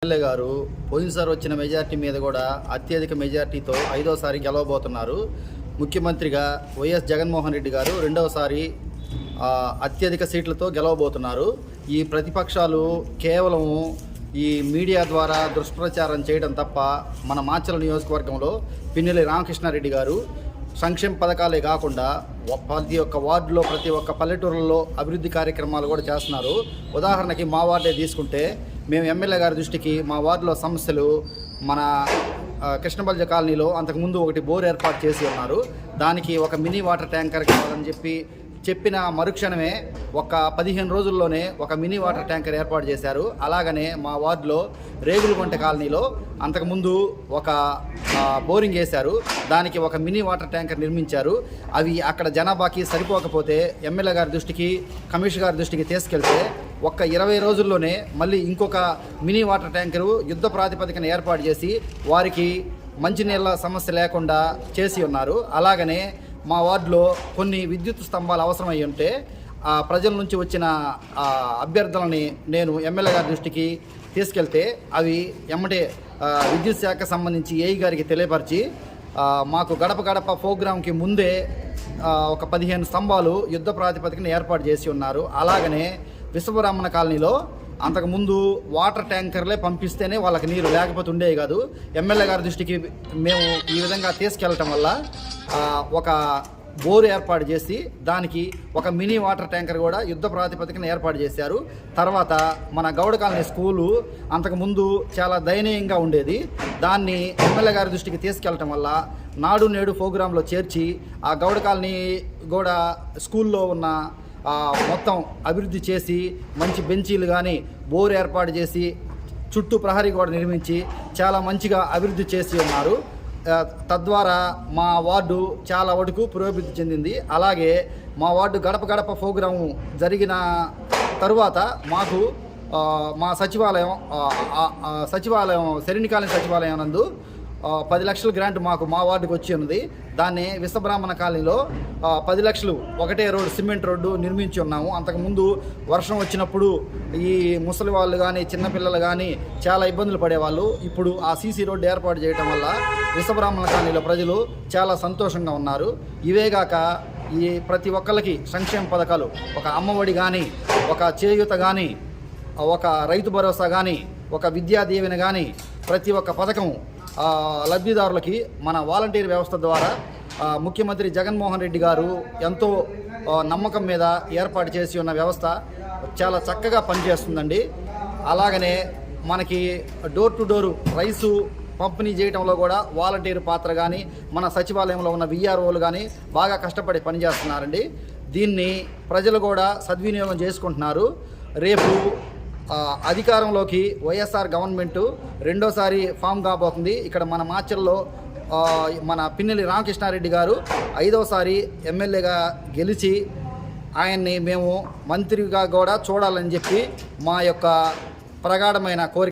MLA గారు పోయినసారి వచ్చిన మెజార్టీ మీద కూడా అత్యధిక మెజార్టీతో 5వసారి గెలవబోతున్నారు. ముఖ్యమంత్రిగా వైఎస్ జగన్మోహన్ రెడ్డి గారు రెండవసారి అత్యధిక సీట్లతో గెలవబోతున్నారు. ఈ ప్రతిపక్షాలు కేవలం ఈ మీడియా ద్వారా దుష్ప్రచారం చేయడం తప్ప మన మాచర్ల నియోజకవర్గంలో పిన్నెల్లి రామకృష్ణారెడ్డి గారు సంక్షేమ పథకాలే కాకుండా ప్రతి ఒక్క వార్డులో ప్రతి ఒక్క పల్లెటూరులో అభివృద్ధి కార్యక్రమాలు కూడా చేస్తున్నారు. ఉదాహరణకి మా వార్డే తీసుకుంటే మేము ఎమ్మెల్యే గారి దృష్టికి మా వార్డులో సమస్యలు మన కృష్ణబల్జ కాలనీలో అంతకుముందు ఒకటి బోర్ ఏర్పాటు చేసి ఉన్నారు. దానికి ఒక మినీ వాటర్ ట్యాంకర్ కావాలని చెప్పిన మరుక్షణమే ఒక 15 రోజుల్లోనే ఒక మినీ వాటర్ ట్యాంకర్ ఏర్పాటు చేశారు. అలాగనే మా వార్డులో రేగులగుంట కాలనీలో అంతకుముందు ఒక బోరింగ్ వేశారు. దానికి ఒక మినీ వాటర్ ట్యాంకర్ నిర్మించారు. అవి అక్కడ జనాభాకి సరిపోకపోతే ఎమ్మెల్యే గారి దృష్టికి కమిషనర్ గారి దృష్టికి తీసుకెళ్తే ఒక్క 20 రోజుల్లోనే మళ్ళీ ఇంకొక మినీ వాటర్ ట్యాంకరు యుద్ధ ప్రాతిపదికన ఏర్పాటు చేసి వారికి మంచినీళ్ళ సమస్య లేకుండా చేసి ఉన్నారు. అలాగనే మా వార్డులో కొన్ని విద్యుత్ స్తంభాలు అవసరమై ఉంటే ప్రజల నుంచి వచ్చిన అభ్యర్థులని నేను ఎమ్మెల్యే గారి దృష్టికి తీసుకెళ్తే అవి ఎమ్మటే విద్యుత్ శాఖ సంబంధించి ఏఈ గారికి తెలియపరిచి మాకు గడప గడప ప్రోగ్రాంకి ముందే ఒక 15 స్తంభాలు యుద్ధ ప్రాతిపదికన ఏర్పాటు చేసి ఉన్నారు. అలాగనే విశ్వబ్రాహ్మణ కాలనీలో అంతకుముందు వాటర్ ట్యాంకర్లే పంపిస్తేనే వాళ్ళకి నీరు లేకపోతే ఉండేవి కాదు. ఎమ్మెల్యే గారి దృష్టికి మేము ఈ విధంగా తీసుకెళ్ళటం వల్ల ఒక బోరు ఏర్పాటు చేసి దానికి ఒక మినీ వాటర్ ట్యాంకర్ కూడా యుద్ధ ప్రాతిపదికన ఏర్పాటు చేశారు. తర్వాత మన గౌడ కాలనీ స్కూలు అంతకుముందు చాలా దయనీయంగా ఉండేది. దాన్ని ఎమ్మెల్యే గారి దృష్టికి తీసుకెళ్ళటం వల్ల నాడు నేడు ప్రోగ్రాంలో చేర్చి ఆ గౌడ కాలనీ కూడా స్కూల్లో ఉన్న మొత్తం అభివృద్ధి చేసి మంచి బెంచీలు కానీ బోర్ ఏర్పాటు చేసి చుట్టూ ప్రహరీ గోడ నిర్మించి చాలా మంచిగా అభివృద్ధి చేసి ఉన్నారు. తద్వారా మా వార్డు చాలా వరకు పురోభివృద్ధి చెందింది. అలాగే మా వార్డు గడప గడప ప్రోగ్రాము జరిగిన తరువాత మాకు మా సచివాలయం సెరిని కాలనీ సచివాలయం నందు 10 లక్షల గ్రాంట్ మాకు మా వార్డుకి వచ్చి ఉన్నది. దాన్ని విశ్వబ్రాహ్మణ కాలనీలో 10 లక్షలు ఒకటే రోడ్డు సిమెంట్ రోడ్డు నిర్మించి ఉన్నాము. అంతకుముందు వర్షం వచ్చినప్పుడు ఈ ముసలి వాళ్ళు కానీ చిన్నపిల్లలు కానీ చాలా ఇబ్బందులు పడేవాళ్ళు. ఇప్పుడు ఆ సీసీ రోడ్డు ఏర్పాటు చేయడం వల్ల విశ్వబ్రాహ్మణ కాలనీలో ప్రజలు చాలా సంతోషంగా ఉన్నారు. ఇవేగాక ఈ ప్రతి ఒక్కరికి సంక్షేమ పథకాలు ఒక అమ్మఒడి కానీ ఒక చేయూత కానీ ఒక రైతు భరోసా కానీ ఒక విద్యా దీవెన కానీ ప్రతి ఒక్క పథకం లబ్ధిదారులకి మన వాలంటీర్ వ్యవస్థ ద్వారా ముఖ్యమంత్రి జగన్మోహన్ రెడ్డి గారు ఎంతో నమ్మకం మీద ఏర్పాటు చేసి ఉన్న వ్యవస్థ చాలా చక్కగా పనిచేస్తుందండి. అలాగనే మనకి డోర్ టు డోరు రైసు పంపిణీ చేయడంలో కూడా వాలంటీర్ పాత్ర కానీ మన సచివాలయంలో ఉన్న విఆర్ఓలు కానీ బాగా కష్టపడి పనిచేస్తున్నారండి. దీన్ని ప్రజలు కూడా సద్వినియోగం చేసుకుంటున్నారు. రేపు అధికారంలోకి వైఎస్ఆర్ గవర్నమెంటు రెండోసారి ఫామ్ కాబోతుంది. ఇక్కడ మన మాచర్లో మన పిన్నెల్లి రామకృష్ణారెడ్డి గారు 5వసారి ఎమ్మెల్యేగా గెలిచి ఆయన్ని మేము మంత్రిగా కూడా చూడాలని చెప్పి మా యొక్క ప్రగాఢమైన కోరిక.